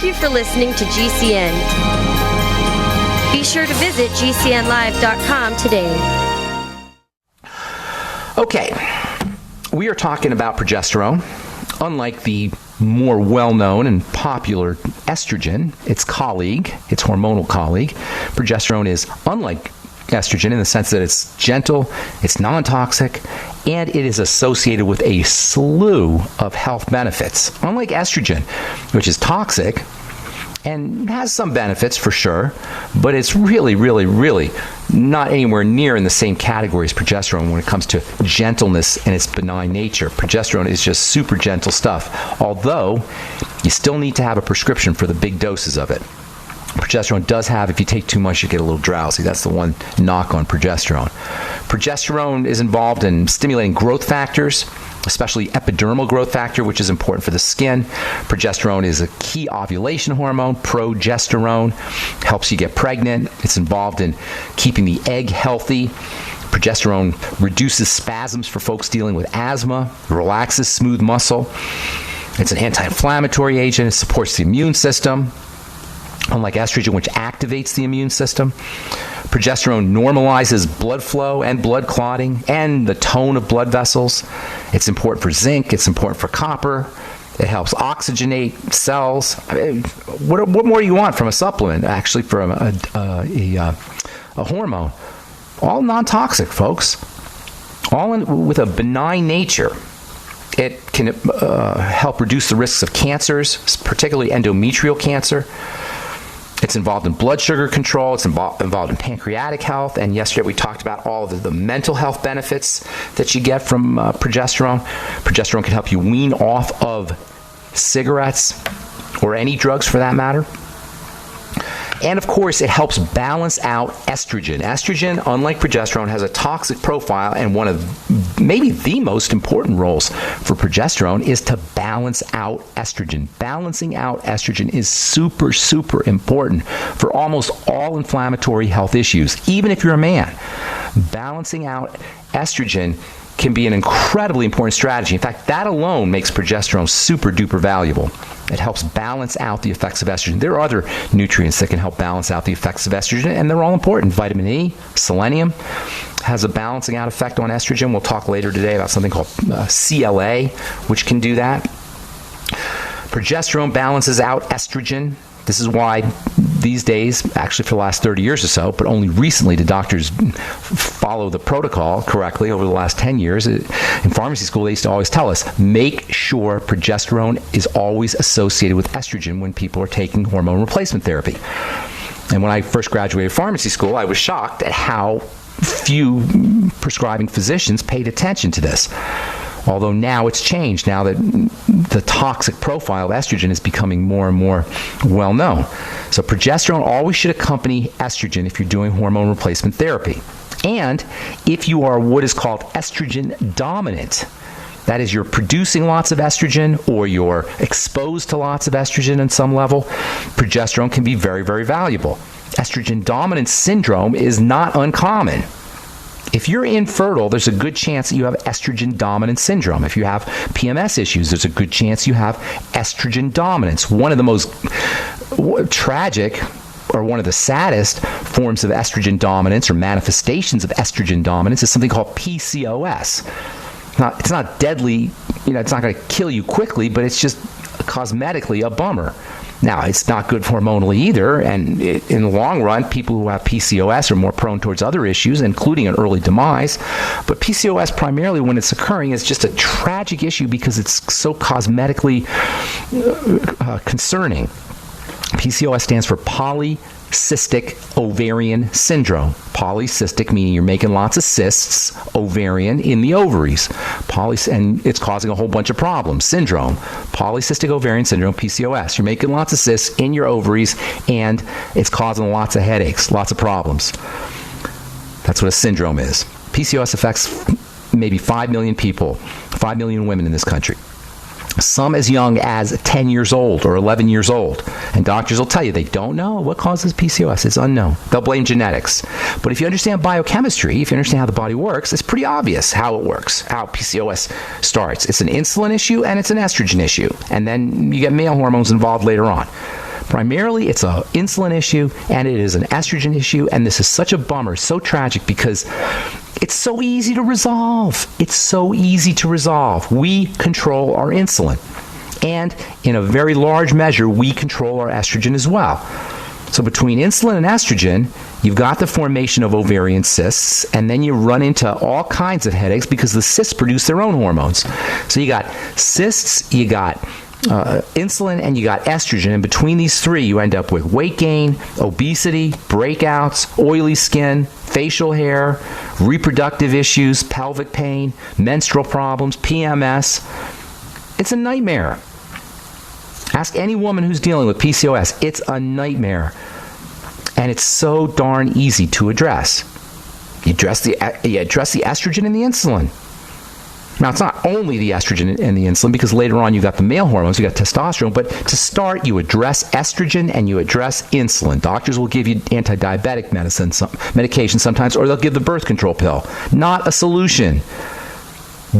Thank you for listening to GCN. Be sure to visit GCNlive.com today. Okay, we are talking about progesterone. Unlike the more well-known and popular estrogen, its colleague, its hormonal colleague, progesterone is unlike estrogen in the sense that it's gentle, it's non-toxic, and it is associated with a slew of health benefits. Unlike estrogen, which is toxic and has some benefits for sure, but it's really not anywhere near in the same category as progesterone when it comes to gentleness and its benign nature. Progesterone is just super gentle stuff, although you still need to have a prescription for the big doses of it. Progesterone does have, if you take too much, you get a little drowsy. That's the one knock on progesterone. Progesterone is involved in stimulating growth factors, especially epidermal growth factor, which is important for the skin. Progesterone is a key ovulation hormone. Progesterone helps you get pregnant. It's involved in keeping the egg healthy. Progesterone reduces spasms for folks dealing with asthma, relaxes smooth muscle. It's an anti-inflammatory agent. It supports the immune system, unlike estrogen, which activates the immune system. Progesterone normalizes blood flow and blood clotting and the tone of blood vessels. It's important for zinc. It's important for copper. It helps oxygenate cells. I mean, what more do you want from a supplement, actually, from a hormone? All non-toxic, folks. All with a benign nature. It can help reduce the risks of cancers, particularly endometrial cancer. It's involved in blood sugar control. It's involved in pancreatic health. And yesterday we talked about all of the mental health benefits that you get from progesterone. Progesterone can help you wean off of cigarettes or any drugs for that matter. And of course, it helps balance out estrogen. Estrogen, unlike progesterone, has a toxic profile, and one of maybe the most important roles for progesterone is to balance out estrogen. Balancing out estrogen is super important for almost all inflammatory health issues, even if you're a man. Balancing out estrogen can be an incredibly important strategy. In fact, that alone makes progesterone super duper valuable. It helps balance out the effects of estrogen. There are other nutrients that can help balance out the effects of estrogen, and they're all important. Vitamin E, selenium has a balancing out effect on estrogen. We'll talk later today about something called CLA, which can do that. Progesterone balances out estrogen. This is why these days, actually for the last 30 years or so, but only recently did doctors follow the protocol correctly over the last 10 years. In pharmacy school, they used to always tell us, make sure progesterone is always associated with estrogen when people are taking hormone replacement therapy. And when I first graduated pharmacy school, I was shocked at how few prescribing physicians paid attention to this. Although now it's changed, now that the toxic profile of estrogen is becoming more and more well known. So progesterone always should accompany estrogen if you're doing hormone replacement therapy. And if you are what is called estrogen dominant, that is, you're producing lots of estrogen or you're exposed to lots of estrogen on some level, progesterone can be very valuable. Estrogen dominant syndrome is not uncommon. If you're infertile, there's a good chance that you have estrogen dominant syndrome. If you have PMS issues, there's a good chance you have estrogen dominance. One of the most tragic or one of the saddest forms of estrogen dominance or manifestations of estrogen dominance is something called PCOS. It's not deadly, it's not going to kill you quickly, but it's just cosmetically a bummer. Now, it's not good hormonally either, and in the long run, people who have PCOS are more prone towards other issues, including an early demise. But PCOS, primarily when it's occurring, is just a tragic issue because it's so cosmetically concerning. PCOS stands for polycystic ovarian syndrome. Polycystic meaning you're making lots of cysts, ovarian in the ovaries. And it's causing a whole bunch of problems. Syndrome, polycystic ovarian syndrome, PCOS. You're making lots of cysts in your ovaries, and it's causing lots of headaches, lots of problems. That's what a syndrome is. PCOS affects maybe 5 million people, 5 million women in this country. Some as young as 10 years old or 11 years old. And doctors will tell you they don't know what causes PCOS. It's unknown. They'll blame genetics. But if you understand biochemistry, if you understand how the body works, it's pretty obvious how it works, how PCOS starts. It's an insulin issue and it's an estrogen issue. And then you get male hormones involved later on. Primarily, it's an insulin issue, and it is an estrogen issue, and this is such a bummer, so tragic, because it's so easy to resolve. It's so easy to resolve. We control our insulin, and in a very large measure, we control our estrogen as well. So between insulin and estrogen, you've got the formation of ovarian cysts, and then you run into all kinds of headaches because the cysts produce their own hormones. So you got cysts, you got insulin, and you got estrogen. And between these three, you end up with weight gain, obesity, breakouts, oily skin, facial hair, reproductive issues, pelvic pain, menstrual problems, PMS. It's a nightmare. Ask any woman who's dealing with PCOS. It's a nightmare. And it's so darn easy to address. You address the estrogen and the insulin. Now, it's not only the estrogen and the insulin, because later on you got the male hormones, you got testosterone, but to start, you address estrogen and you address insulin. Doctors will give you anti-diabetic medication sometimes, or they'll give the birth control pill. Not a solution.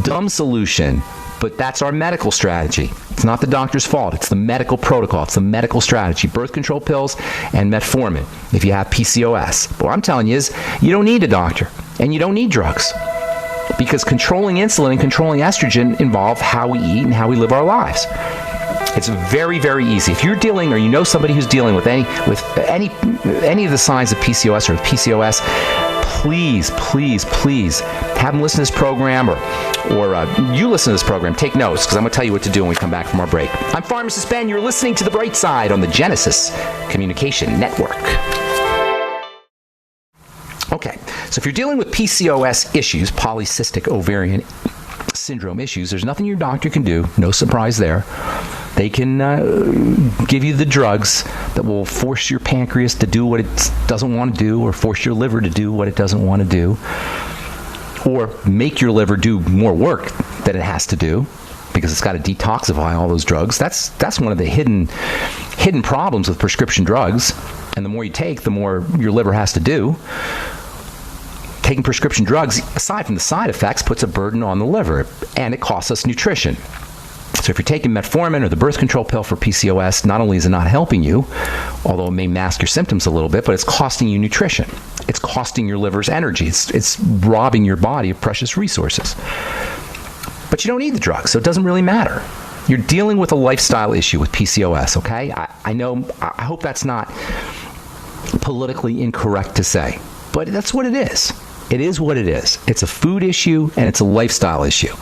Dumb solution. But that's our medical strategy. It's not the doctor's fault. It's the medical protocol. It's the medical strategy. Birth control pills and metformin if you have PCOS. But what I'm telling you is you don't need a doctor and you don't need drugs, because controlling insulin and controlling estrogen involve how we eat and how we live our lives. It's very, very easy. If you're dealing, or you know somebody who's dealing with any of the signs of PCOS or PCOS, please have them listen to this program, or you listen to this program. Take notes, because I'm going to tell you what to do when we come back from our break. I'm Pharmacist Ben. You're listening to The Bright Side on the Genesis Communication Network. Okay, so if you're dealing with PCOS issues, polycystic ovarian syndrome issues, there's nothing your doctor can do. No surprise there. They can give you the drugs that will force your pancreas to do what it doesn't want to do, or force your liver to do what it doesn't want to do, or make your liver do more work than it has to do, because it's got to detoxify all those drugs. That's one of the hidden problems with prescription drugs. And the more you take, the more your liver has to do. Taking prescription drugs, aside from the side effects, puts a burden on the liver, and it costs us nutrition. So if you're taking metformin or the birth control pill for PCOS, not only is it not helping you, although it may mask your symptoms a little bit, but it's costing you nutrition. It's costing your liver's energy. It's robbing your body of precious resources. But you don't need the drug, so it doesn't really matter. You're dealing with a lifestyle issue with PCOS, okay? I hope that's not politically incorrect to say, but that's what it is. It is what it is. It's a food issue and it's a lifestyle issue.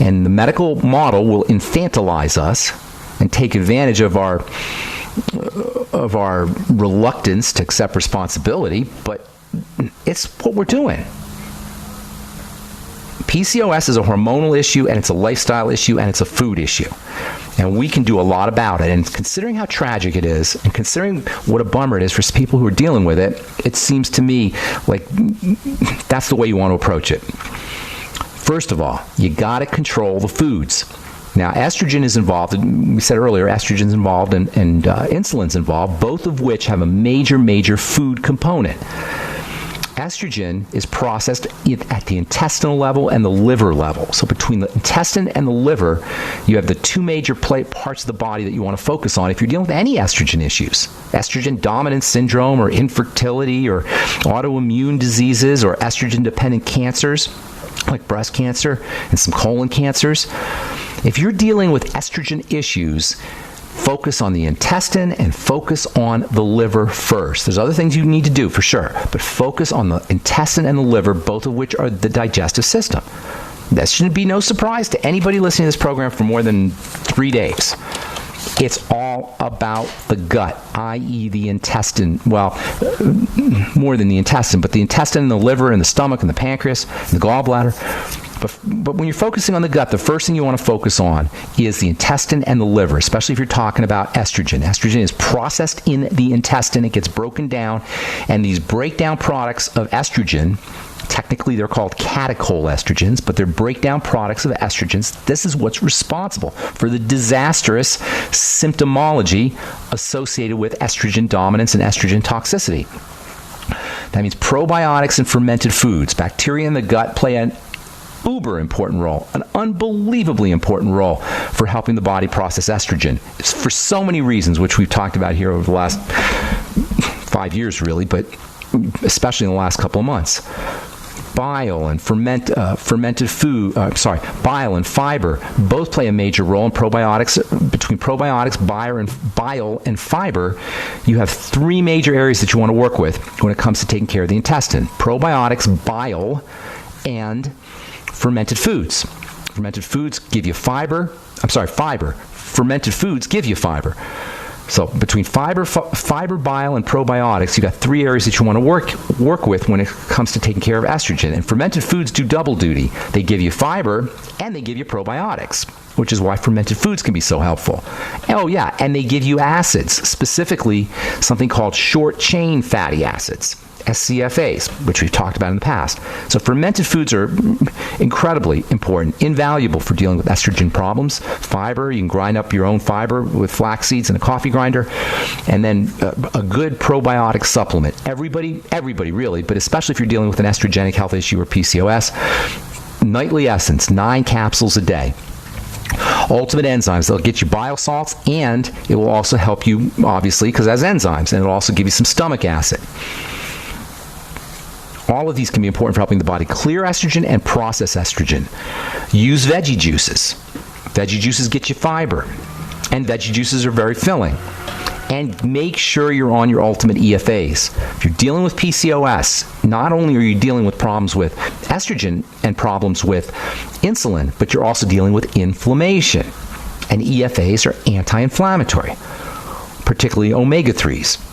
And the medical model will infantilize us and take advantage of our reluctance to accept responsibility, but it's what we're doing. PCOS is a hormonal issue, and it's a lifestyle issue, and it's a food issue. And we can do a lot about it. And considering how tragic it is, and considering what a bummer it is for people who are dealing with it, it seems to me like that's the way you want to approach it. First of all, you got to control the foods. Now, estrogen is involved. We said earlier, estrogen is involved and insulin's involved, both of which have a major food component. Estrogen is processed at the intestinal level and the liver level. So between the intestine and the liver, you have the two major parts of the body that you want to focus on if you're dealing with any estrogen issues. Estrogen dominance syndrome, or infertility, or autoimmune diseases, or estrogen-dependent cancers like breast cancer and some colon cancers. If you're dealing with estrogen issues, focus on the intestine and focus on the liver first. There's other things you need to do for sure, but focus on the intestine and the liver, both of which are the digestive system. That shouldn't be no surprise to anybody listening to this program for more than 3 days. It's all about the gut, i.e. the intestine. Well, more than the intestine, but the intestine and the liver and the stomach and the pancreas and the gallbladder. But when you're focusing on the gut, the first thing you want to focus on is the intestine and the liver, especially if you're talking about estrogen. Estrogen is processed in the intestine. It gets broken down, and these breakdown products of estrogen, technically they're called catechol-estrogens, but they're breakdown products of estrogens. This is what's responsible for the disastrous symptomology associated with estrogen dominance and estrogen toxicity. That means probiotics and fermented foods. Bacteria in the gut play an uber important role, an unbelievably important role for helping the body process estrogen. It's for so many reasons, which we've talked about here over the last 5 years, really, but especially in the last couple of months. Bile and fermented food, bile and fiber both play a major role in probiotics. Between probiotics, bile, and fiber, you have three major areas that you want to work with when it comes to taking care of the intestine: probiotics, bile, and fermented foods. Fermented foods give you fiber. Fermented foods give you fiber. So between fiber, bile, and probiotics, you've got three areas that you want to work with when it comes to taking care of estrogen. And fermented foods do double duty. They give you fiber and they give you probiotics, which is why fermented foods can be so helpful. Oh yeah, and they give you acids, specifically something called short-chain fatty acids, SCFAs, which we've talked about in the past. So fermented foods are incredibly important, invaluable for dealing with estrogen problems. Fiber, you can grind up your own fiber with flax seeds in a coffee grinder, and then a good probiotic supplement. Everybody really, but especially if you're dealing with an estrogenic health issue or PCOS, Nightly Essence, 9 capsules a day. Ultimate enzymes, they'll get you bile salts, and it will also help you, obviously, because it has enzymes, and it'll also give you some stomach acid. All of these can be important for helping the body clear estrogen and process estrogen. Use veggie juices. Veggie juices get you fiber, and veggie juices are very filling. And make sure you're on your ultimate EFAs. If you're dealing with PCOS, not only are you dealing with problems with estrogen and problems with insulin, but you're also dealing with inflammation. And EFAs are anti-inflammatory, particularly omega-3s.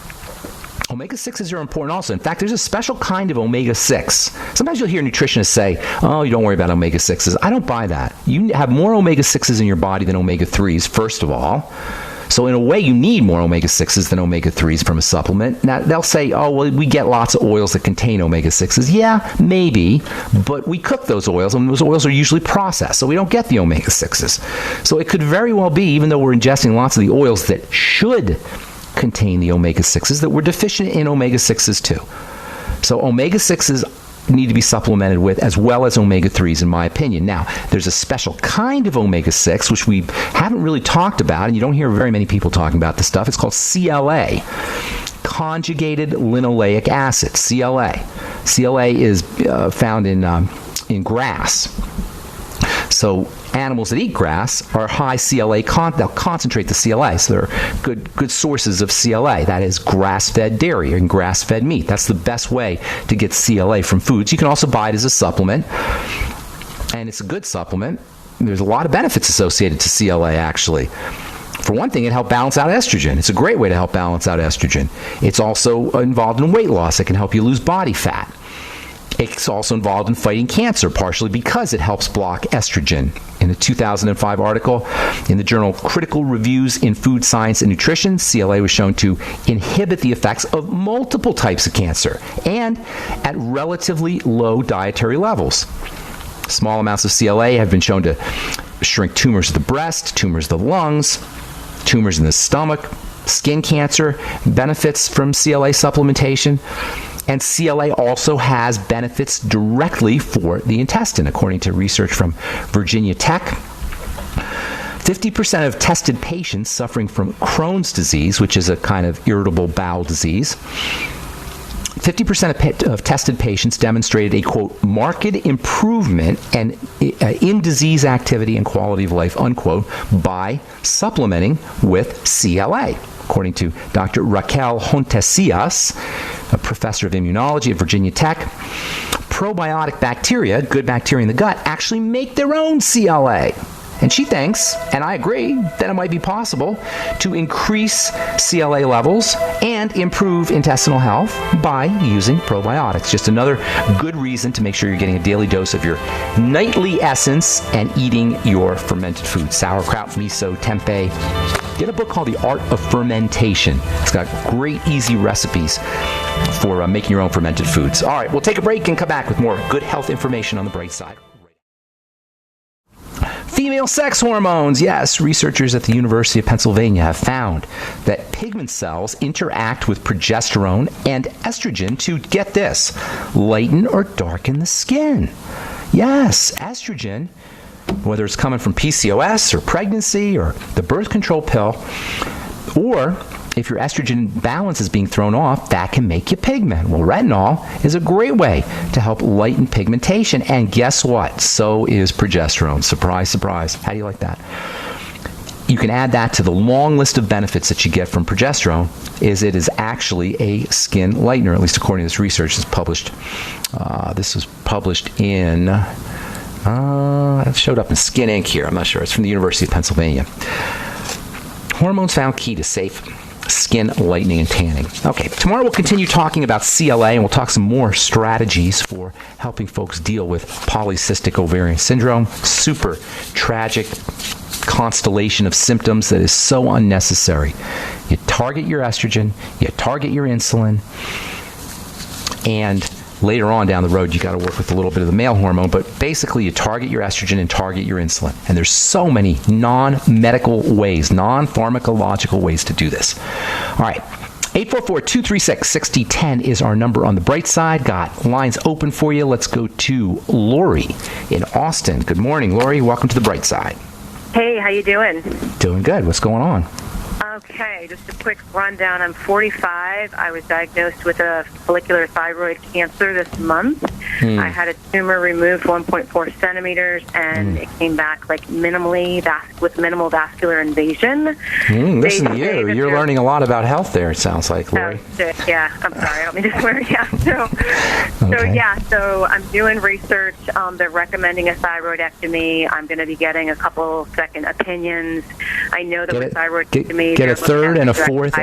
Omega-6s are important also. In fact, there's a special kind of omega-6. Sometimes you'll hear nutritionists say, oh, you don't worry about omega-6s. I don't buy that. You have more omega-6s in your body than omega-3s, first of all. So in a way, you need more omega-6s than omega-3s from a supplement. Now, they'll say, oh, well, we get lots of oils that contain omega-6s. Yeah, maybe, but we cook those oils, and those oils are usually processed, so we don't get the omega-6s. So it could very well be, even though we're ingesting lots of the oils that should contain the omega-6s, that we're deficient in omega-6s too. So omega-6s need to be supplemented with, as well as omega-3s, in my opinion. Now, there's a special kind of omega-6 which we haven't really talked about, and you don't hear very many people talking about this stuff. It's called CLA, Conjugated Linoleic Acid, CLA. CLA is found in grass. So animals that eat grass are high CLA, they'll concentrate the CLA, so they're good sources of CLA. That is grass-fed dairy and grass-fed meat. That's the best way to get CLA from foods. You can also buy it as a supplement, and it's a good supplement. There's a lot of benefits associated to CLA, actually. For one thing, it helps balance out estrogen. It's a great way to help balance out estrogen. It's also involved in weight loss. It can help you lose body fat. It's also involved in fighting cancer, partially because it helps block estrogen. In a 2005 article in the journal Critical Reviews in Food Science and Nutrition, CLA was shown to inhibit the effects of multiple types of cancer, and at relatively low dietary levels. Small amounts of CLA have been shown to shrink tumors of the breast, tumors of the lungs, tumors in the stomach, skin cancer, benefits from CLA supplementation. And CLA also has benefits directly for the intestine, according to research from Virginia Tech. 50% of tested patients suffering from Crohn's disease, which is a kind of irritable bowel disease, 50% of tested patients demonstrated a, quote, marked improvement in disease activity and quality of life, unquote, by supplementing with CLA. According to Dr. Raquel Hontesias, a professor of immunology at Virginia Tech, probiotic bacteria, good bacteria in the gut, actually make their own CLA. And she thinks, and I agree, that it might be possible to increase CLA levels and improve intestinal health by using probiotics. Just another good reason to make sure you're getting a daily dose of your nightly essence and eating your fermented foods, sauerkraut, miso, tempeh. Get a book called The Art of Fermentation. It's got great, easy recipes for making your own fermented foods. All right, we'll take a break and come back with more good health information on the bright side. Female sex hormones. Yes, researchers at the University of Pennsylvania have found that pigment cells interact with progesterone and estrogen to, get this, lighten or darken the skin. Yes, estrogen, whether it's coming from PCOS or pregnancy or the birth control pill, or if your estrogen balance is being thrown off, that can make you pigment. Well, retinol is a great way to help lighten pigmentation. And guess what? So is progesterone. Surprise, surprise. How do you like that? You can add that to the long list of benefits that you get from progesterone. It is actually a skin lightener, at least according to this research that's published. This was published in, it showed up in Skin Inc. here. I'm not sure. It's from the University of Pennsylvania. Hormones found key to safe skin lightening and tanning. Okay, tomorrow we'll continue talking about CLA, and we'll talk some more strategies for helping folks deal with polycystic ovarian syndrome. Super tragic constellation of symptoms that is so unnecessary. You target your estrogen, you target your insulin, and later on down the road, you got to work with a little bit of the male hormone, but basically you target your estrogen and target your insulin. And there's so many non-medical ways, non-pharmacological ways to do this. All right. 844-236-6010 is our number on the bright side. Got lines open for you. Let's go to Lori in Austin. Good morning, Lori. Welcome to the bright side. Hey, how you doing? Doing good. What's going on? Okay, just a quick rundown. I'm 45. I was diagnosed with a follicular thyroid cancer this month. I had a tumor removed 1.4 centimeters, and it came back like with minimal vascular invasion. Listen to you. You're learning a lot about health there, it sounds like, Lori. Yeah, I'm sorry. I don't mean to swear. Yeah. So I'm doing research. They're recommending a thyroidectomy. I'm going to be getting a couple second opinions. I know that with thyroidectomy, get a third and a fourth.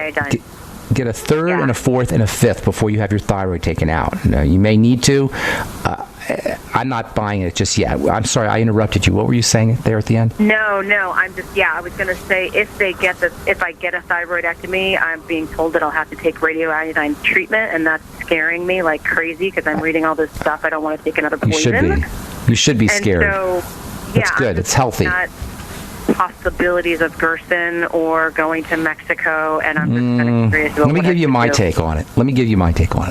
Get a third and a fourth and a fifth before you have your thyroid taken out. Now, you may need to. I'm not buying it just yet. I'm sorry, I interrupted you. What were you saying there at the end? No. I'm just, I was going to say if I get a thyroidectomy, I'm being told that I'll have to take radioiodine treatment, and that's scaring me like crazy because I'm reading all this stuff. I don't want to take another poison. You should be scared. So, that's good. It's healthy. Possibilities of Gerson or going to Mexico, and I'm just kind of curious about Let me give you my take on it.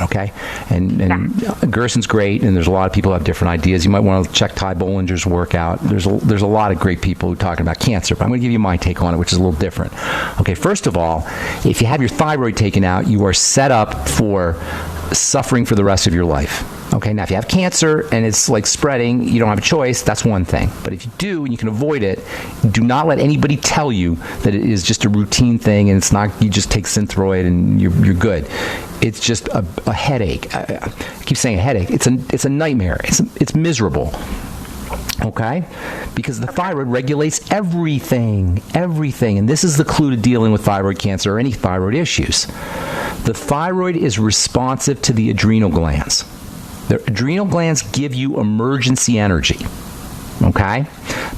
Okay? And Gerson's great, and there's a lot of people who have different ideas. You might want to check Ty Bollinger's workout. There's a lot of great people who are talking about cancer, but I'm going to give you my take on it, which is a little different. Okay, first of all, if you have your thyroid taken out, you are set up for suffering for the rest of your life. Okay, now if you have cancer and it's like spreading, you don't have a choice, that's one thing. But if you do and you can avoid it, do not let anybody tell you that it is just a routine thing and it's not, you just take Synthroid and you're good. It's just a headache. I keep saying a headache. It's a nightmare. It's miserable. Okay? Because the thyroid regulates everything. And this is the clue to dealing with thyroid cancer or any thyroid issues. The thyroid is responsive to the adrenal glands. The adrenal glands give you emergency energy. Okay?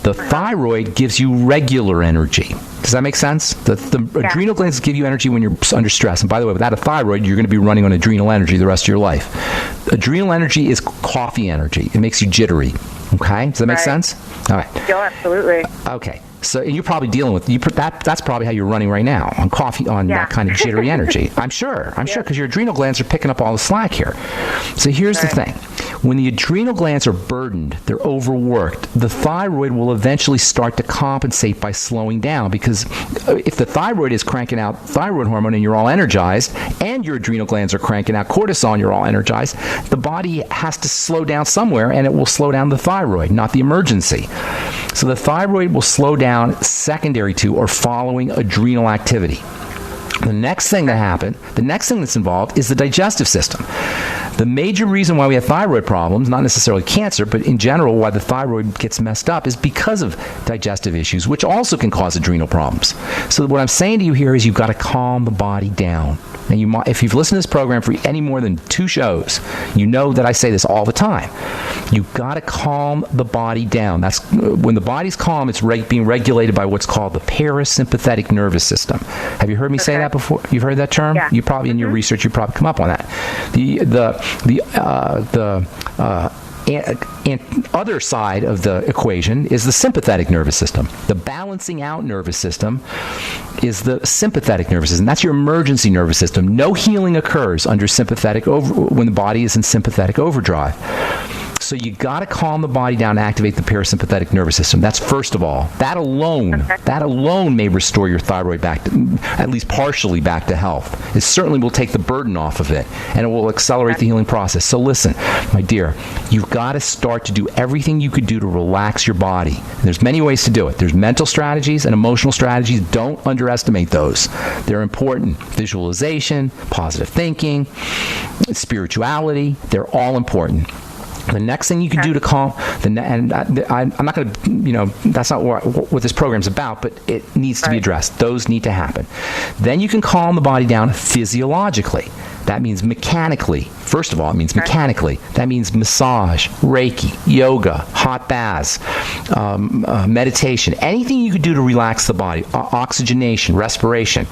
The thyroid gives you regular energy. Does that make sense? The adrenal glands give you energy when you're under stress. And by the way, without a thyroid, you're going to be running on adrenal energy the rest of your life. Adrenal energy is coffee energy. It makes you jittery. Okay? Does that make sense? All right. Yeah, absolutely. Okay. So you're probably dealing with that's probably how you're running right now, on coffee, on that kind of jittery energy. I'm sure, because your adrenal glands are picking up all the slack here. So here's the thing. When the adrenal glands are burdened, they're overworked, the thyroid will eventually start to compensate by slowing down, because if the thyroid is cranking out thyroid hormone and you're all energized, and your adrenal glands are cranking out cortisol and you're all energized, the body has to slow down somewhere, and it will slow down the thyroid, not the emergency. So the thyroid will slow down secondary to or following adrenal activity. The next thing that's involved is the digestive system. The major reason why we have thyroid problems, not necessarily cancer, but in general why the thyroid gets messed up, is because of digestive issues, which also can cause adrenal problems. So what I'm saying to you here is you've got to calm the body down. And if you've listened to this program for any more than 2 shows, you know that I say this all the time. You've got to calm the body down. That's when the body's calm, it's being regulated by what's called the parasympathetic nervous system. Have you heard me say that before? You've heard that term? Yeah. You probably in your research, you probably come up on that. And other side of the equation is the sympathetic nervous system. The balancing out nervous system is the sympathetic nervous system. That's your emergency nervous system. No healing occurs under when the body is in sympathetic overdrive. So So you got to calm the body down and activate the parasympathetic nervous system. That's first of all. That alone may restore your thyroid back to, at least partially back to health. It certainly will take the burden off of it, and it will accelerate the healing process. So listen, my dear, you've got to start to do everything you could do to relax your body. There's many ways to do it. There's mental strategies and emotional strategies. Don't underestimate those. They're important. Visualization, positive thinking, spirituality, they're all important. The next thing you can do to calm, I'm not going to, that's not what this program's about, but it needs to be addressed. Those need to happen. Then you can calm the body down physiologically. That means mechanically. First of all, it means mechanically. That means massage, Reiki, yoga, hot baths, meditation, anything you could do to relax the body. Oxygenation, respiration.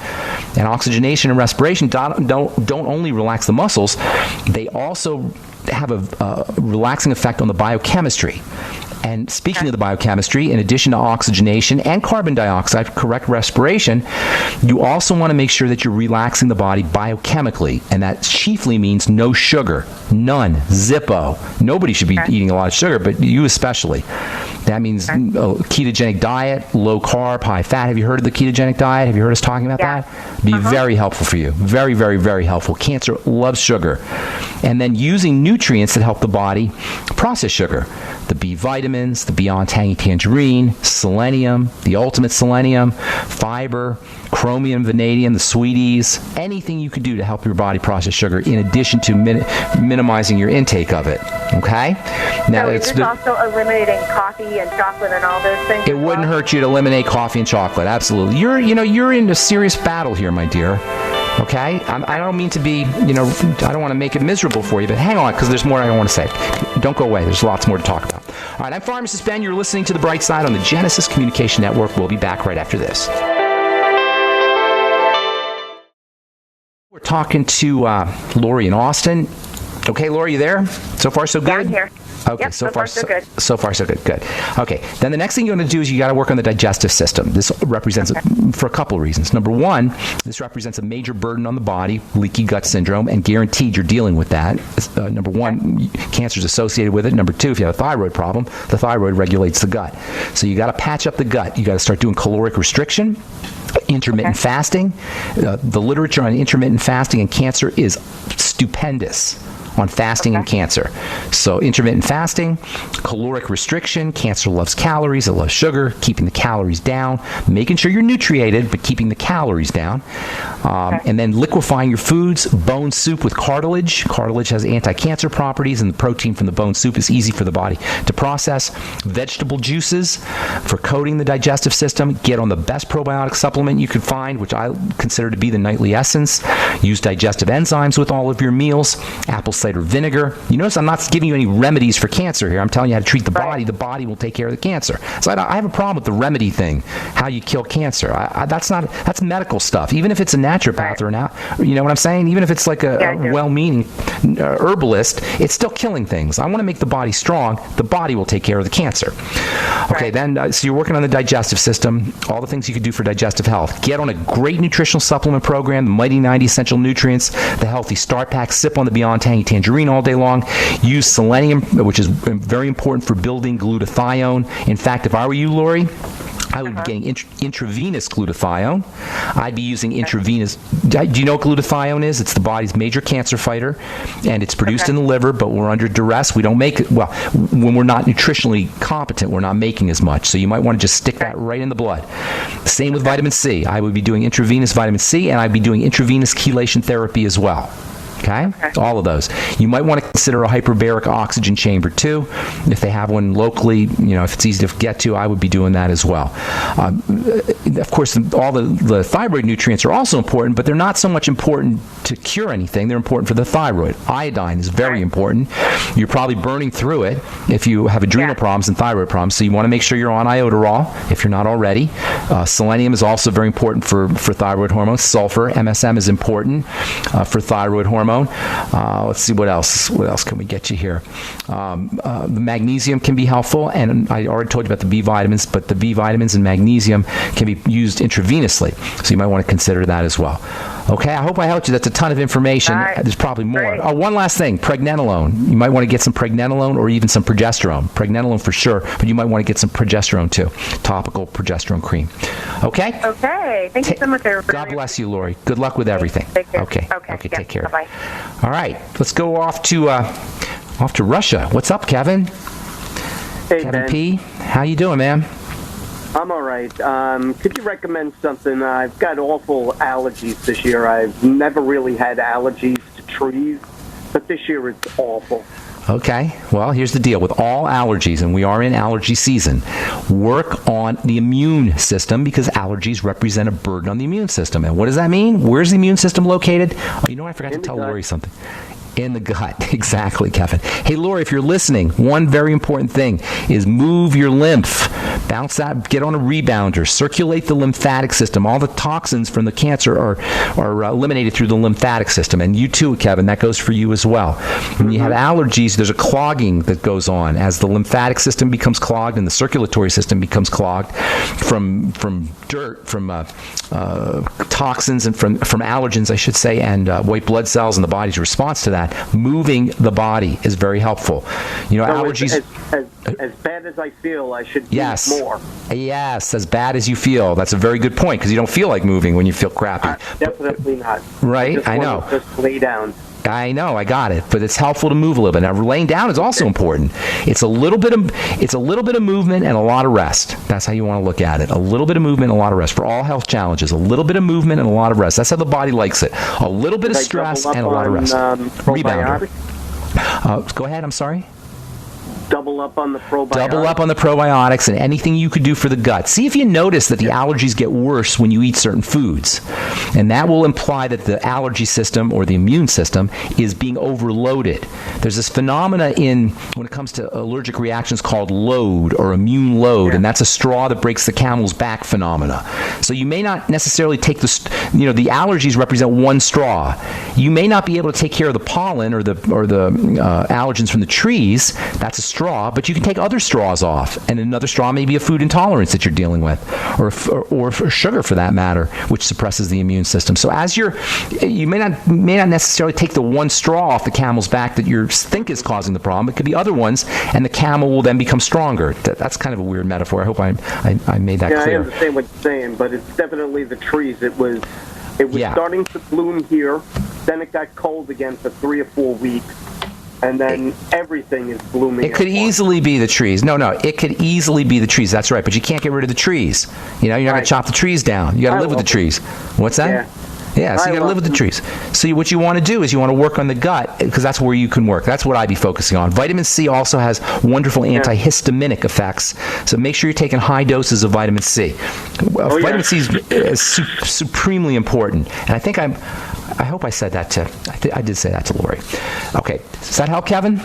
And oxygenation and respiration don't only relax the muscles, they also have a relaxing effect on the biochemistry. And speaking of the biochemistry, in addition to oxygenation and carbon dioxide, correct respiration, you also want to make sure that you're relaxing the body biochemically. And that chiefly means no sugar, none, zippo. Nobody should be eating a lot of sugar, but you especially. That means a ketogenic diet, low carb, high fat. Have you heard of the ketogenic diet? Have you heard us talking about that? Be very helpful for you. Very, very, very helpful. Cancer loves sugar. And then using nutrients that help the body process sugar. The B vitamins, the Beyond Tangy Tangerine, selenium, the ultimate selenium, fiber, chromium, vanadium, the sweeties, anything you could do to help your body process sugar in addition to minimizing your intake of it. Okay? Now, so is this also eliminating coffee and chocolate and all those things? It wouldn't hurt you to eliminate coffee and chocolate. Absolutely. You're in a serious battle here, my dear. Okay? I don't mean to be, I don't want to make it miserable for you, but hang on, because there's more I want to say. Don't go away. There's lots more to talk about. All right, I'm Pharmacist Ben. You're listening to The Bright Side on the Genesis Communication Network. We'll be back right after this. We're talking to Lori in Austin. Okay, Lori, you there? So far, so good? Yeah, I'm here. Okay, yep, so far so good. So far so good. Good. Okay, then the next thing you're going to do is you got to work on the digestive system. This represents for a couple of reasons. Number one, this represents a major burden on the body, leaky gut syndrome, and guaranteed you're dealing with that. Number one, cancer is associated with it. Number two, if you have a thyroid problem, the thyroid regulates the gut. So you got to patch up the gut. You got to start doing caloric restriction. Intermittent fasting. The literature on intermittent fasting and cancer is stupendous on fasting and cancer. So intermittent fasting, caloric restriction, cancer loves calories, it loves sugar, keeping the calories down, making sure you're nutriated, but keeping the calories down. And then liquefying your foods, bone soup with cartilage. Cartilage has anti-cancer properties, and the protein from the bone soup is easy for the body to process. Vegetable juices for coating the digestive system. Get on the best probiotic supplement you could find, which I consider to be the Nightly Essence. Use digestive enzymes with all of your meals. Apple cider vinegar. You notice I'm not giving you any remedies for cancer here. I'm telling you how to treat the body. The body will take care of the cancer. So I have a problem with the remedy thing, how you kill cancer. That's medical stuff. Even if it's a naturopath or you know what I'm saying? Even if it's like a well-meaning herbalist, it's still killing things. I want to make the body strong. The body will take care of the cancer. Okay, then, so you're working on the digestive system, all the things you could do for digestive health. Get on a great nutritional supplement program, the Mighty 90 Essential Nutrients, the Healthy Start Pack, sip on the Beyond Tangy Tangerine all day long. Use selenium, which is very important for building glutathione. In fact, if I were you, Lori, I would be getting intravenous glutathione. I'd be using intravenous. Do you know what glutathione is? It's the body's major cancer fighter, and it's produced in the liver, but we're under duress. We don't make it. Well, when we're not nutritionally competent, we're not making as much. So you might want to just stick that right in the blood. Same with vitamin C. I would be doing intravenous vitamin C, and I'd be doing intravenous chelation therapy as well. Okay? All of those. You might want to consider a hyperbaric oxygen chamber too. If they have one locally, if it's easy to get to, I would be doing that as well. Of course, all the thyroid nutrients are also important, but they're not so much important to cure anything. They're important for the thyroid. Iodine is very important. You're probably burning through it if you have adrenal problems and thyroid problems, so you want to make sure you're on iodoral if you're not already. Selenium is also very important for thyroid hormones. Sulfur, MSM, is important for thyroid hormone. Let's see what else. What else can we get you here? The magnesium can be helpful, and I already told you about the B vitamins, but the B vitamins and magnesium can be used intravenously, so you might want to consider that as well. Okay, I hope I helped you. That's a ton of information. There's probably more. Great. Oh, one last thing, pregnenolone. You might want to get some pregnenolone or even some progesterone. Pregnenolone for sure, but you might want to get some progesterone too. Topical progesterone cream. Okay? Okay. Thank you so much. God bless you, Lori. Good luck with everything. Take care. Okay, Yeah, take care. Bye-bye. All right, let's go off to Russia. What's up, Kevin? Hey, Kevin Ben. P. How you doing, man? I'm all right. Could you recommend something? I've got awful allergies this year. I've never really had allergies to trees, but this year it's awful. Okay, well, here's the deal. With all allergies, and we are in allergy season, work on the immune system because allergies represent a burden on the immune system. And what does that mean? Where's the immune system located? Oh, you know, I forgot to tell Lori something. In the gut. Exactly, Kevin. Hey, Lori, if you're listening, one very important thing is move your lymph. Bounce that, get on a rebounder, circulate the lymphatic system. All the toxins from the cancer are eliminated through the lymphatic system. And you too, Kevin, that goes for you as well. When you have allergies, there's a clogging that goes on as the lymphatic system becomes clogged and the circulatory system becomes clogged from dirt, from toxins and from allergens, I should say, and white blood cells and the body's response to that. Moving the body is very helpful. You know, So allergies. as bad as I feel, I should Yes. move more. Yes, as bad as you feel. That's a very good point because you don't feel like moving when you feel crappy. Definitely not. Right, I I know. wanna just lay down. I know, I got it, but it's helpful to move a little bit. Now, laying down is also important. It's a little bit of movement and a lot of rest. That's how you want to look at it. A little bit of movement and a lot of rest for all health challenges. A little bit of movement and a lot of rest. That's how the body likes it. A little bit of Should I stress double up and a lot of rest. on, Rebounder. probiotics? Go ahead. I'm sorry. Double up on the probiotics. Double up on the probiotics and anything you could do for the gut. See if you notice that the allergies get worse when you eat certain foods. And that will imply that the allergy system or the immune system is being overloaded. There's this phenomena when it comes to allergic reactions called load or immune load, and that's a straw that breaks the camel's back phenomena. So you may not necessarily take the allergies represent one straw. You may not be able to take care of the pollen or the allergens from the trees. That's a straw, but you can take other straws off, and another straw may be a food intolerance that you're dealing with, or sugar for that matter, which suppresses the immune system. So as you may not necessarily take the one straw off the camel's back that you think is causing the problem. It could be other ones, and the camel will then become stronger. That's kind of a weird metaphor. I hope I made that clear. I understand what you're saying, but it's definitely the trees. It was starting to bloom here, then it got cold again for 3 or 4 weeks. And then everything is blooming. It could easily be the trees. No, it could easily be the trees. That's right. But you can't get rid of the trees. You know, you're not going to chop the trees down. You got to live with the trees. What's that? Yeah, so you got to live with the trees. So what you want to do is you want to work on the gut because that's where you can work. That's what I'd be focusing on. Vitamin C also has wonderful antihistaminic effects. So make sure you're taking high doses of vitamin C. Vitamin C is supremely important. And I hope I said that I did say that to Lori. Okay. Does that help, Kevin?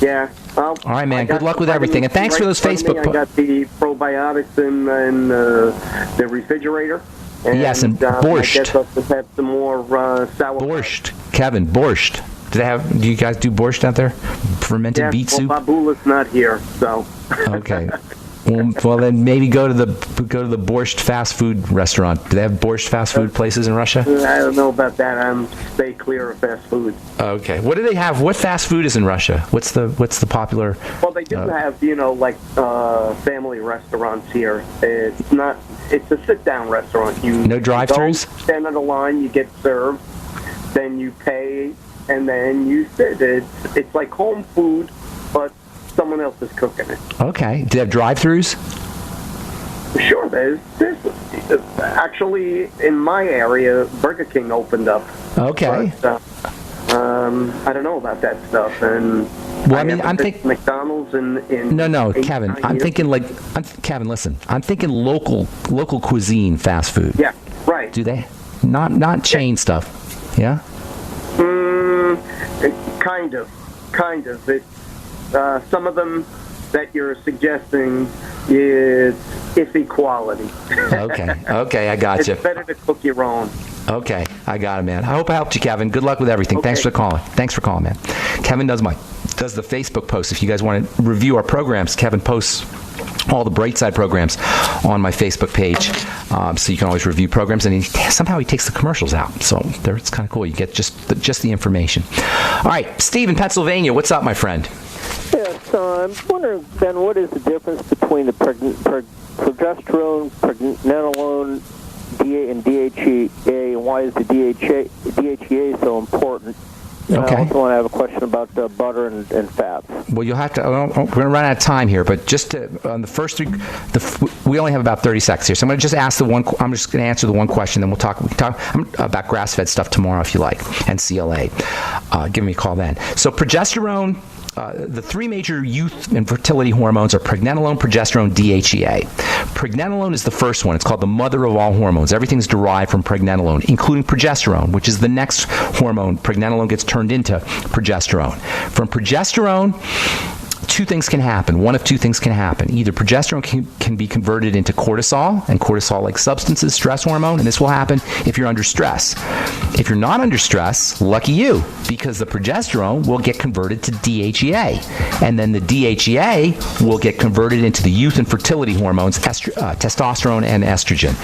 Yeah. Well, all right, man. Good luck with everything. And thanks for those Facebook posts. I got the probiotics in the refrigerator. And, yes, and borscht. I guess I'll just have some more sour. Borscht. Kevin, borscht. Do you guys do borscht out there? Fermented beet soup? Babula's not here, so. Okay. Well, then maybe go to the borscht fast food restaurant. Do they have borscht fast food places in Russia? I don't know about that. Stay clear of fast food. Okay. What do they have? What fast food is in Russia? What's the popular? Well, they do have family restaurants here. It's a sit-down restaurant. No drive-thrus? You stand on the line, you get served, then you pay, and then you sit. It's like home food, but someone else is cooking it. Okay. Do they have drive-thrus? Sure, there's actually in my area, Burger King opened up. Okay. But, I don't know about that stuff. And well, I mean, I'm thinking McDonald's in no, Kevin. I'm thinking Kevin. Listen, I'm thinking local cuisine fast food. Yeah, right. Do they? Not chain stuff. Yeah. Kind of. It's some of them that you're suggesting is iffy quality. Okay, I got you. It's better to cook your own. Okay, I got it, man. I hope I helped you, Kevin. Good luck with everything. Okay. Thanks for calling, man. Kevin does the Facebook post. If you guys want to review our programs, Kevin posts all the Brightside programs on my Facebook page, so you can always review programs. And somehow he takes the commercials out, so it's kind of cool. You get just the information. All right, Steve in Pennsylvania, what's up, my friend? Yes, I'm wondering, Ben, what is the difference between the progesterone, pregnenolone, and DHEA, and why is the DHEA so important? Okay. I also want to have a question about butter and fats. Well, you'll have to. We're going to run out of time here, but just on the first three, we only have about 30 seconds here. So I'm going to just ask I'm just going to answer the one question, then we can talk about grass-fed stuff tomorrow if you like, and CLA. Give me a call then. So progesterone. The three major youth and fertility hormones are pregnenolone, progesterone, DHEA. Pregnenolone is the first one. It's called the mother of all hormones. Everything's derived from pregnenolone, including progesterone, which is the next hormone. Pregnenolone gets turned into progesterone. From progesterone, two things can happen. One of two things can happen. Either progesterone can be converted into cortisol, and cortisol-like substances, stress hormone, and this will happen if you're under stress. If you're not under stress, lucky you, because the progesterone will get converted to DHEA, and then the DHEA will get converted into the youth and fertility hormones, testosterone and estrogen.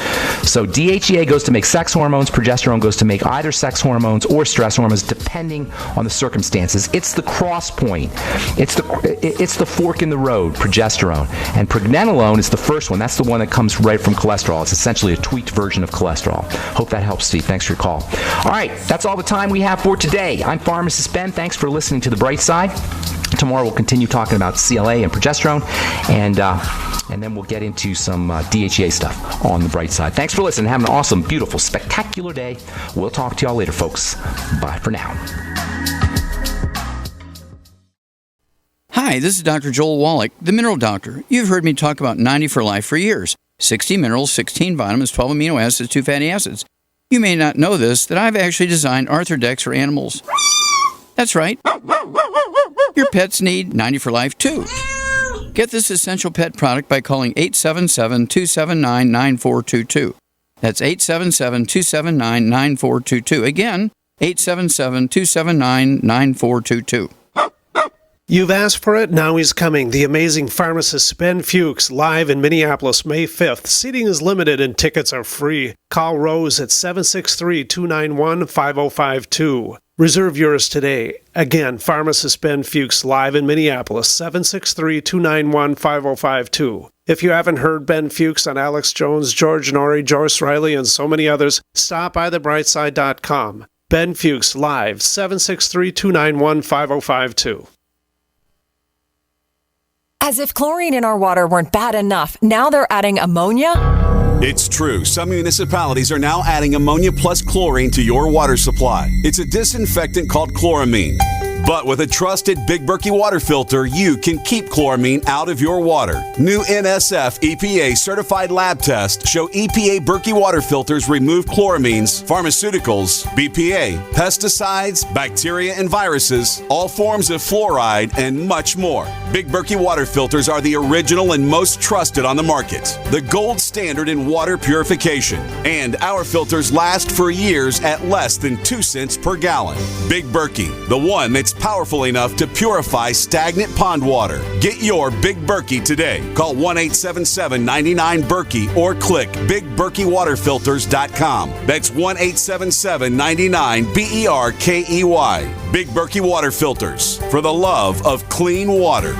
So DHEA goes to make sex hormones, progesterone goes to make either sex hormones or stress hormones, depending on the circumstances. It's the cross point. It's the fork in the road, progesterone. And pregnenolone is the first one. That's the one that comes right from cholesterol. It's essentially a tweaked version of cholesterol. Hope that helps, Steve. Thanks for your call. All right, that's all the time we have for today. I'm Pharmacist Ben. Thanks for listening to The Bright Side. Tomorrow we'll continue talking about CLA and progesterone, and then we'll get into some DHEA stuff on The Bright Side. Thanks for listening. Have an awesome, beautiful, spectacular day. We'll talk to y'all later, folks. Bye for now. Hi, this is Dr. Joel Wallach, the Mineral Doctor. You've heard me talk about 90 for Life for years. 60 minerals, 16 vitamins, 12 amino acids, 2 fatty acids. You may not know this, that I've actually designed Arthrodex for animals. That's right. Your pets need 90 for Life too. Get this essential pet product by calling 877-279-9422. That's 877-279-9422. Again, 877-279-9422. You've asked for it, now he's coming. The amazing pharmacist Ben Fuchs, live in Minneapolis, May 5th. Seating is limited and tickets are free. Call Rose at 763-291-5052. Reserve yours today. Again, pharmacist Ben Fuchs, live in Minneapolis, 763-291-5052. If you haven't heard Ben Fuchs on Alex Jones, George Norrie, Joyce Riley, and so many others, stop by thebrightside.com. Ben Fuchs, live, 763-291-5052. As if chlorine in our water weren't bad enough, now they're adding ammonia? It's true. Some municipalities are now adding ammonia plus chlorine to your water supply. It's a disinfectant called chloramine. But with a trusted Big Berkey water filter, you can keep chloramine out of your water. New NSF EPA certified lab tests show EPA Berkey water filters remove chloramines, pharmaceuticals, BPA, pesticides, bacteria and viruses, all forms of fluoride, and much more. Big Berkey water filters are the original and most trusted on the market. The gold standard in water purification. And our filters last for years at less than 2 cents per gallon. Big Berkey, the one that's powerful enough to purify stagnant pond water. Get your Big Berkey today. Call 1-877-99-BERKEY or click BigBerkeyWaterFilters.com. That's 1-877-99-BERKEY. Big Berkey Water Filters, for the love of clean water.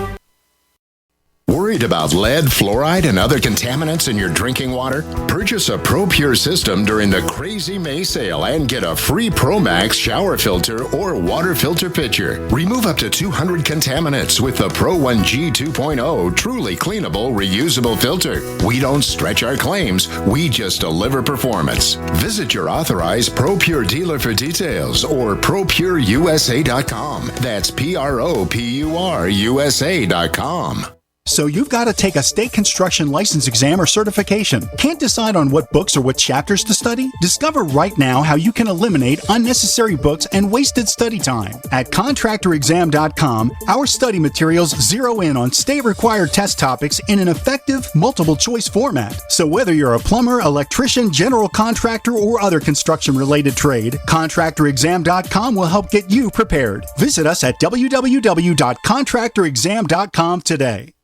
Worried about lead, fluoride, and other contaminants in your drinking water? Purchase a ProPure system during the Crazy May sale and get a free ProMax shower filter or water filter pitcher. Remove up to 200 contaminants with the Pro 1G 2.0 truly cleanable, reusable filter. We don't stretch our claims, we just deliver performance. Visit your authorized ProPure dealer for details or ProPureUSA.com. That's ProPureUSA.com. So you've got to take a state construction license exam or certification. Can't decide on what books or what chapters to study? Discover right now how you can eliminate unnecessary books and wasted study time. At contractorexam.com, our study materials zero in on state-required test topics in an effective, multiple-choice format. So whether you're a plumber, electrician, general contractor, or other construction-related trade, contractorexam.com will help get you prepared. Visit us at www.contractorexam.com today.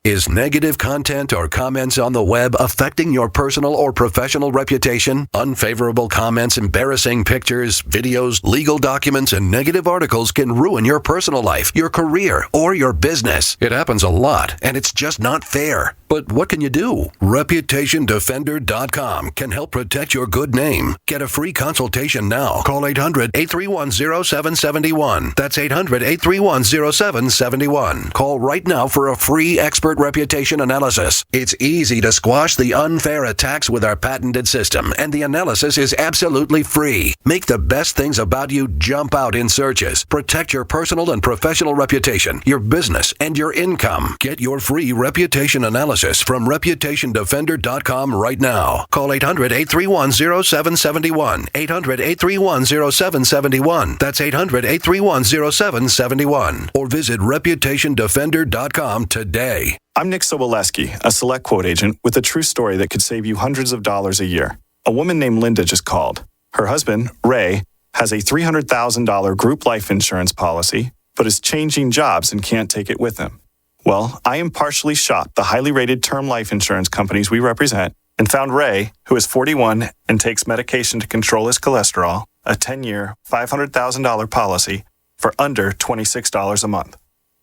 Is negative content or comments on the web affecting your personal or professional reputation? Unfavorable comments, embarrassing pictures, videos, legal documents, and negative articles can ruin your personal life, your career, or your business. It happens a lot, and it's just not fair. But what can you do? ReputationDefender.com can help protect your good name. Get a free consultation now. Call 800-831-0771. That's 800-831-0771. Call right now for a free expert reputation analysis. It's easy to squash the unfair attacks with our patented system, and the analysis is absolutely free. Make the best things about you jump out in searches. Protect your personal and professional reputation, your business, and your income. Get your free reputation analysis from ReputationDefender.com right now. Call 800-831-0771. 800-831-0771. That's 800-831-0771. Or visit ReputationDefender.com today. I'm Nick Soboleski, a Select Quote agent with a true story that could save you hundreds of dollars a year. A woman named Linda just called. Her husband, Ray, has a $300,000 group life insurance policy, but is changing jobs and can't take it with him. Well, I impartially shopped the highly rated term life insurance companies we represent and found Ray, who is 41 and takes medication to control his cholesterol, a 10-year, $500,000 policy for under $26 a month.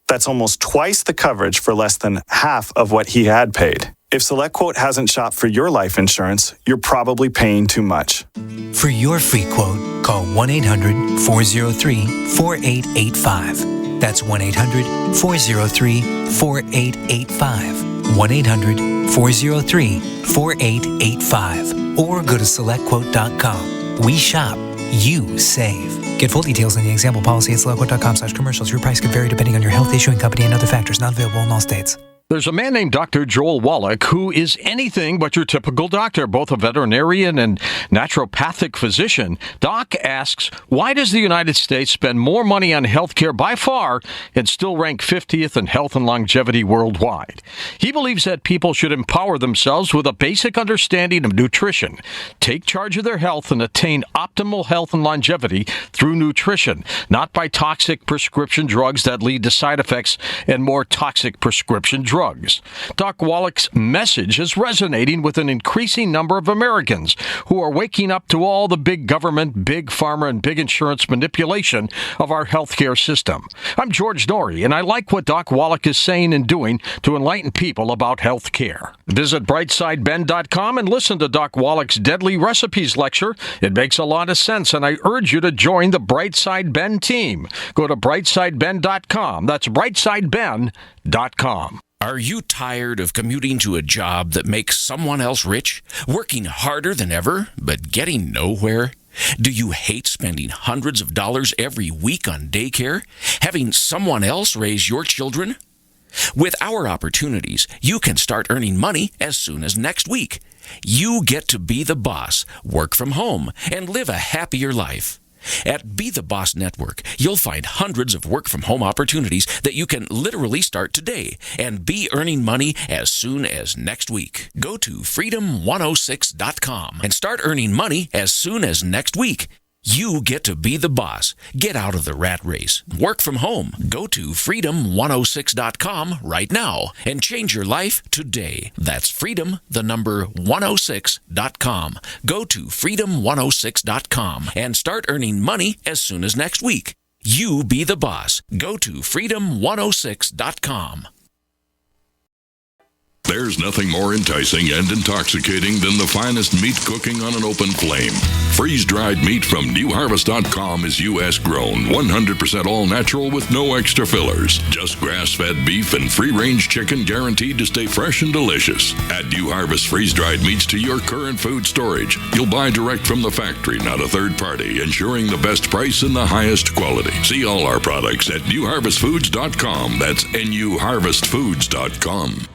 That's almost twice the coverage for less than half of what he had paid. If SelectQuote hasn't shopped for your life insurance, you're probably paying too much. For your free quote, call 1-800-403-4885. That's 1-800-403-4885. 1-800-403-4885. Or go to SelectQuote.com. We shop, you save. Get full details in the example policy at SelectQuote.com/commercials. Your price can vary depending on your health, issuing company, and other factors. Not available in all states. There's a man named Dr. Joel Wallach who is anything but your typical doctor, both a veterinarian and naturopathic physician. Doc asks, why does the United States spend more money on healthcare by far and still rank 50th in health and longevity worldwide? He believes that people should empower themselves with a basic understanding of nutrition, take charge of their health, and attain optimal health and longevity through nutrition, not by toxic prescription drugs that lead to side effects and more toxic prescription drugs. Doc Wallach's message is resonating with an increasing number of Americans who are waking up to all the big government, big pharma, and big insurance manipulation of our healthcare system. I'm George Norrie, and I like what Doc Wallach is saying and doing to enlighten people about healthcare. Visit brightsideben.com and listen to Doc Wallach's Deadly Recipes lecture. It makes a lot of sense, and I urge you to join the Brightside Ben team. Go to brightsideben.com. That's brightsideben.com. Are you tired of commuting to a job that makes someone else rich, working harder than ever, but getting nowhere? Do you hate spending hundreds of dollars every week on daycare, having someone else raise your children? With our opportunities, you can start earning money as soon as next week. You get to be the boss, work from home, and live a happier life. At Be the Boss Network, you'll find hundreds of work-from-home opportunities that you can literally start today and be earning money as soon as next week. Go to freedom106.com and start earning money as soon as next week. You get to be the boss. Get out of the rat race. Work from home. Go to freedom106.com right now and change your life today. That's freedom106.com. Go to freedom106.com and start earning money as soon as next week. You be the boss. Go to freedom106.com. There's nothing more enticing and intoxicating than the finest meat cooking on an open flame. Freeze-dried meat from newharvest.com is U.S. grown, 100% all-natural with no extra fillers. Just grass-fed beef and free-range chicken guaranteed to stay fresh and delicious. Add New Harvest freeze-dried meats to your current food storage. You'll buy direct from the factory, not a third party, ensuring the best price and the highest quality. See all our products at newharvestfoods.com. That's newharvestfoods.com.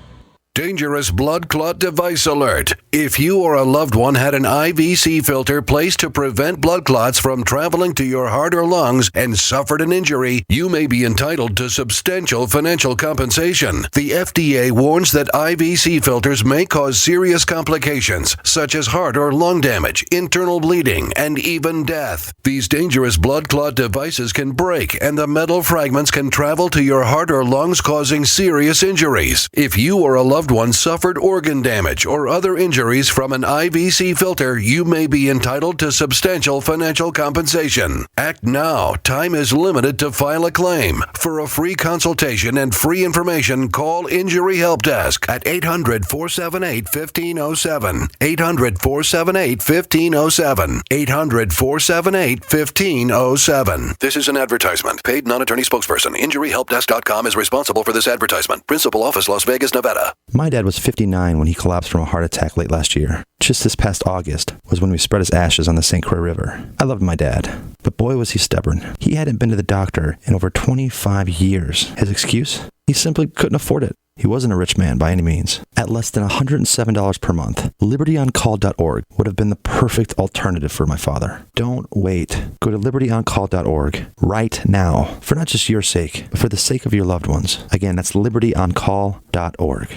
Dangerous blood clot device alert. If you or a loved one had an IVC filter placed to prevent blood clots from traveling to your heart or lungs and suffered an injury, you may be entitled to substantial financial compensation. The FDA warns that IVC filters may cause serious complications, such as heart or lung damage, internal bleeding, and even death. These dangerous blood clot devices can break, and the metal fragments can travel to your heart or lungs, causing serious injuries. If you or a loved one suffered organ damage or other injuries from an IVC filter, you may be entitled to substantial financial compensation. Act now. Time is limited to file a claim. For a free consultation and free information, call Injury Help Desk at 800-478-1507. 800-478-1507. 800-478-1507. This is an advertisement. Paid non-attorney spokesperson. InjuryHelpDesk.com is responsible for this advertisement. Principal office, Las Vegas, Nevada. My dad was 59 when he collapsed from a heart attack late last year. Just this past August was when we spread his ashes on the St. Croix River. I loved my dad, but boy was he stubborn. He hadn't been to the doctor in over 25 years. His excuse? He simply couldn't afford it. He wasn't a rich man by any means. At less than $107 per month, libertyoncall.org would have been the perfect alternative for my father. Don't wait. Go to libertyoncall.org right now, for not just your sake, but for the sake of your loved ones. Again, that's libertyoncall.org.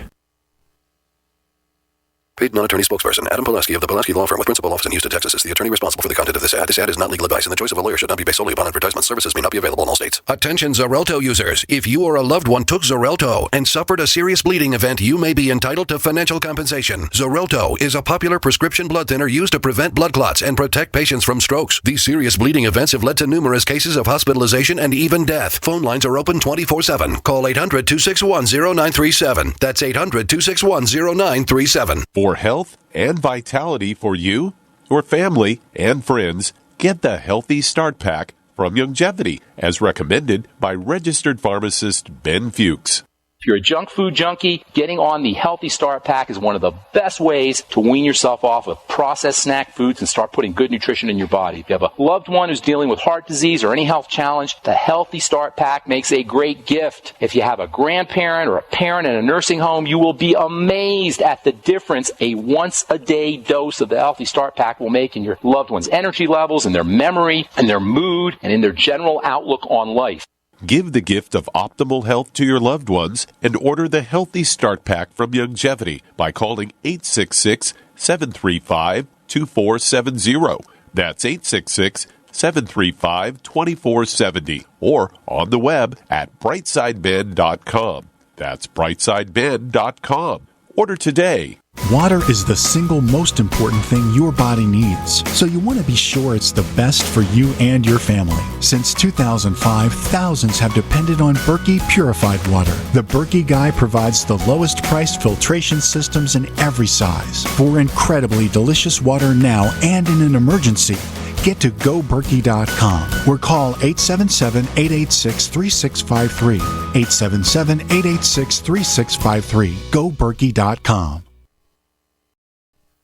Paid non-attorney spokesperson Adam Pulaski of the Pulaski Law Firm with principal office in Houston, Texas is the attorney responsible for the content of this ad. This ad is not legal advice, and the choice of a lawyer should not be based solely upon advertisement. Services may not be available in all states. Attention Xarelto users. If you or a loved one took Xarelto and suffered a serious bleeding event, you may be entitled to financial compensation. Xarelto is a popular prescription blood thinner used to prevent blood clots and protect patients from strokes. These serious bleeding events have led to numerous cases of hospitalization and even death. Phone lines are open 24/7. Call 800-261-0937. That's 800-261-0937. For health and vitality for you, your family, and friends, get the Healthy Start Pack from Longevity, as recommended by registered pharmacist Ben Fuchs. If you're a junk food junkie, getting on the Healthy Start Pack is one of the best ways to wean yourself off of processed snack foods and start putting good nutrition in your body. If you have a loved one who's dealing with heart disease or any health challenge, the Healthy Start Pack makes a great gift. If you have a grandparent or a parent in a nursing home, you will be amazed at the difference a once-a-day dose of the Healthy Start Pack will make in your loved one's energy levels, in their memory, in their mood, and in their general outlook on life. Give the gift of optimal health to your loved ones and order the Healthy Start Pack from Longevity by calling 866-735-2470. That's 866-735-2470 or on the web at brightsideben.com. That's brightsideben.com. Order today. Water is the single most important thing your body needs, so you want to be sure it's the best for you and your family. Since 2005, thousands have depended on Berkey purified water. The Berkey Guy provides the lowest priced filtration systems in every size for incredibly delicious water now and in an emergency. Get to GoBerkey.com or call 877-886-3653. 877-886-3653. GoBerkey.com.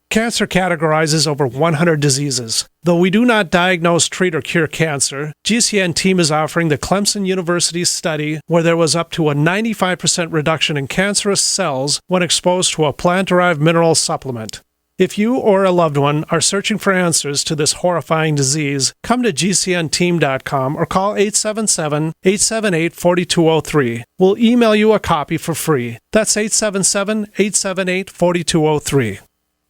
Cancer categorizes over 100 diseases. Though we do not diagnose, treat, or cure cancer, GCN team is offering the Clemson University study where there was up to a 95% reduction in cancerous cells when exposed to a plant-derived mineral supplement. If you or a loved one are searching for answers to this horrifying disease, come to GCNteam.com or call 877-878-4203. We'll email you a copy for free. That's 877-878-4203.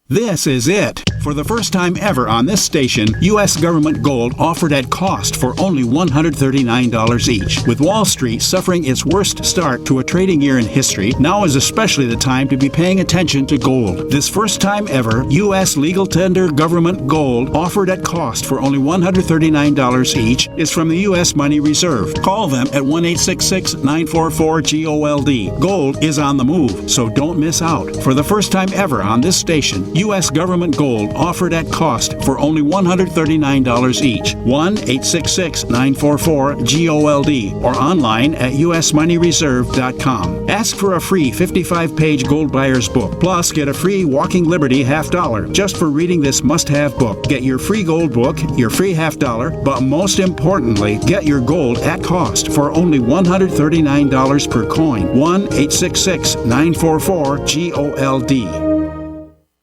This is it. For the first time ever on this station, U.S. government gold offered at cost for only $139 each. With Wall Street suffering its worst start to a trading year in history, now is especially the time to be paying attention to gold. This first time ever, U.S. legal tender government gold offered at cost for only $139 each is from the U.S. Money Reserve. Call them at 1-866-944-GOLD. Gold is on the move, so don't miss out. For the first time ever on this station, U.S. government gold offered at cost for only $139 each. 1-866-944-GOLD or online at usmoneyreserve.com. Ask for a free 55-page Gold Buyer's Book. Plus, get a free Walking Liberty $50 just for reading this must-have book. Get your free gold book, your free $50, but most importantly, get your gold at cost for only $139 per coin. 1-866-944-GOLD.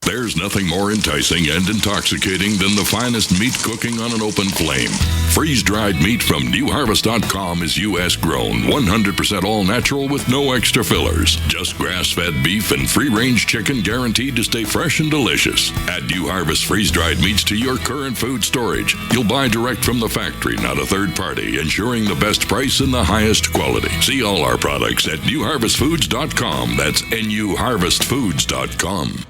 There's nothing more enticing and intoxicating than the finest meat cooking on an open flame. Freeze-dried meat from newharvest.com is U.S. grown, 100% all natural with no extra fillers. Just grass-fed beef and free-range chicken guaranteed to stay fresh and delicious. Add New Harvest freeze-dried meats to your current food storage. You'll buy direct from the factory, not a third party, ensuring the best price and the highest quality. See all our products at newharvestfoods.com. That's newharvestfoods.com.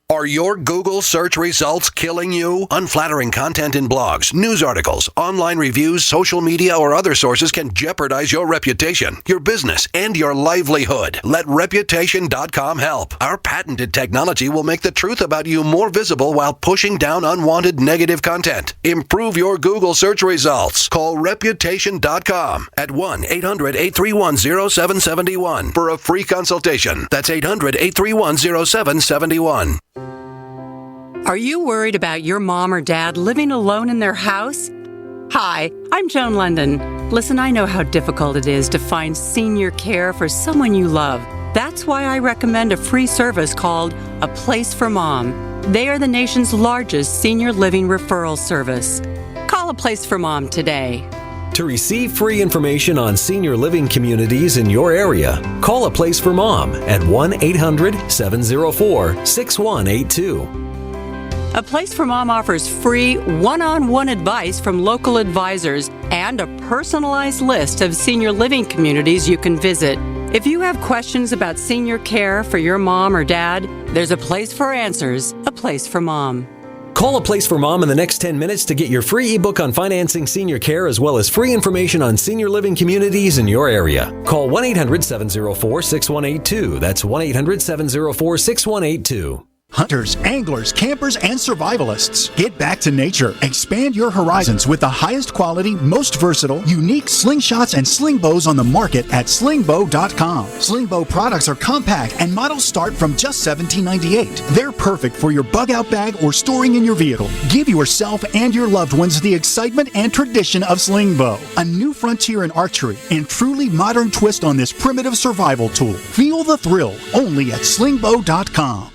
Are your Google search results killing you? Unflattering content in blogs, news articles, online reviews, social media, or other sources can jeopardize your reputation, your business, and your livelihood. Let Reputation.com help. Our patented technology will make the truth about you more visible while pushing down unwanted negative content. Improve your Google search results. Call Reputation.com at 1-800-831-0771 for a free consultation. That's 800-831-0771. Are you worried about your mom or dad living alone in their house? Hi, I'm Joan London. Listen, I know how difficult it is to find senior care for someone you love. That's why I recommend a free service called A Place for Mom. They are the nation's largest senior living referral service. Call A Place for Mom today. To receive free information on senior living communities in your area, call A Place for Mom at 1-800-704-6182. A Place for Mom offers free one-on-one advice from local advisors and a personalized list of senior living communities you can visit. If you have questions about senior care for your mom or dad, there's a place for answers, A Place for Mom. Call A Place for Mom in the next 10 minutes to get your free ebook on financing senior care as well as free information on senior living communities in your area. Call 1-800-704-6182. That's 1-800-704-6182. Hunters, anglers, campers, and survivalists. Get back to nature. Expand your horizons with the highest quality, most versatile, unique slingshots and sling bows on the market at slingbow.com. Sling bow products are compact and models start from just $17.98. They're perfect for your bug out bag or storing in your vehicle. Give yourself and your loved ones the excitement and tradition of sling bow. A new frontier in archery and truly modern twist on this primitive survival tool. Feel the thrill only at slingbow.com.